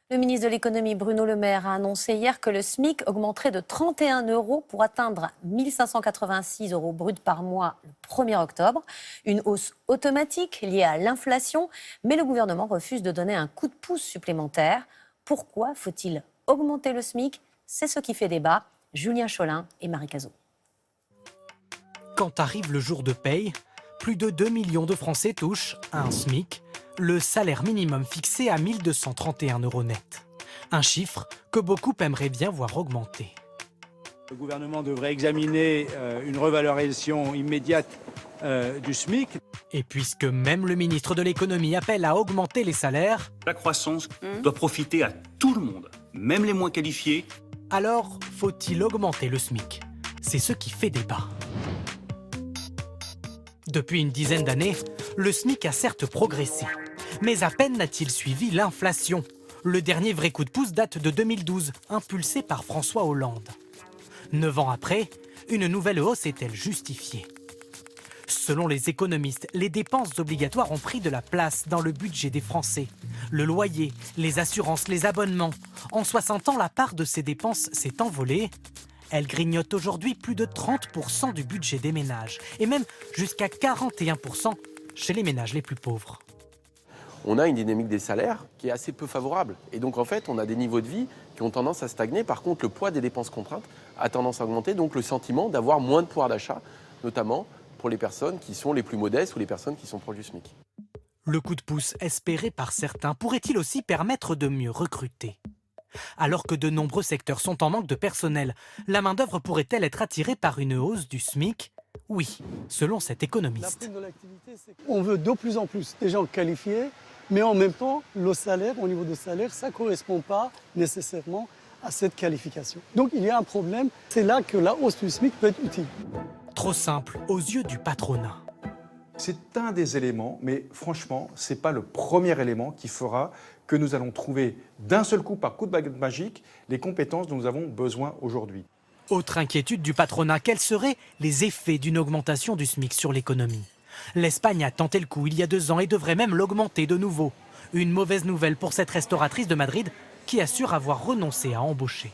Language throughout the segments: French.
Le ministre de l'économie Bruno Le Maire a annoncé hier que le SMIC augmenterait de 31 € pour atteindre 1 586 € brut par mois le 1er octobre. Une hausse automatique liée à l'inflation, mais le gouvernement refuse de donner un coup de pouce supplémentaire. Pourquoi faut-il augmenter le SMIC? C'est ce qui fait débat. Julien Cholin et Marie Cazot. Quand arrive le jour de paye, plus de 2 millions de Français touchent un SMIC, le salaire minimum fixé à 1 231 € net. Un chiffre que beaucoup aimeraient bien voir augmenter. Le gouvernement devrait examiner une revalorisation immédiate du SMIC. Et puisque même le ministre de l'économie appelle à augmenter les salaires, la croissance doit profiter à tout le monde, même les moins qualifiés. Alors faut-il augmenter le SMIC? C'est ce qui fait débat. Depuis une dizaine d'années, le SMIC a certes progressé. Mais à peine n'a-t-il suivi l'inflation. Le dernier vrai coup de pouce date de 2012, impulsé par François Hollande. 9 ans après, une nouvelle hausse est-elle justifiée? Selon les économistes, les dépenses obligatoires ont pris de la place dans le budget des Français. Le loyer, les assurances, les abonnements. En 60 ans, la part de ces dépenses s'est envolée. Elle grignote aujourd'hui plus de 30% du budget des ménages, et même jusqu'à 41% chez les ménages les plus pauvres. On a une dynamique des salaires qui est assez peu favorable. Et donc en fait, on a des niveaux de vie qui ont tendance à stagner. Par contre, le poids des dépenses contraintes a tendance à augmenter, donc le sentiment d'avoir moins de pouvoir d'achat, notamment pour les personnes qui sont les plus modestes ou les personnes qui sont proches du SMIC. Le coup de pouce espéré par certains pourrait-il aussi permettre de mieux recruter? Alors que de nombreux secteurs sont en manque de personnel, la main-d'œuvre pourrait-elle être attirée par une hausse du SMIC? Oui, selon cet économiste. On veut de plus en plus des gens qualifiés, mais en même temps, le salaire, au niveau du salaire, ça ne correspond pas nécessairement à cette qualification. Donc il y a un problème, c'est là que la hausse du SMIC peut être utile. Trop simple aux yeux du patronat. C'est un des éléments, mais franchement, ce n'est pas le premier élément qui fera que nous allons trouver d'un seul coup, par coup de baguette magique, les compétences dont nous avons besoin aujourd'hui. Autre inquiétude du patronat, quels seraient les effets d'une augmentation du SMIC sur l'économie? L'Espagne a tenté le coup il y a 2 ans et devrait même l'augmenter de nouveau. Une mauvaise nouvelle pour cette restauratrice de Madrid qui assure avoir renoncé à embaucher.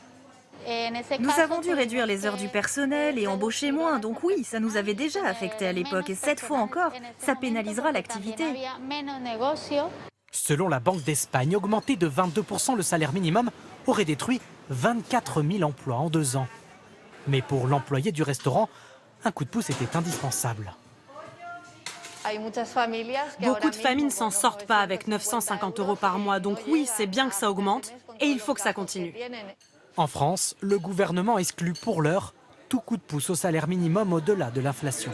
Nous avons dû réduire les heures du personnel et embaucher moins, donc oui, ça nous avait déjà affecté à l'époque et cette fois encore, ça pénalisera l'activité. Selon la Banque d'Espagne, augmenter de 22% le salaire minimum aurait détruit 24 000 emplois en 2 ans. Mais pour l'employé du restaurant, un coup de pouce était indispensable. Beaucoup de familles ne s'en sortent pas avec 950 € par mois, donc oui, c'est bien que ça augmente et il faut que ça continue. En France, le gouvernement exclut pour l'heure tout coup de pouce au salaire minimum au-delà de l'inflation.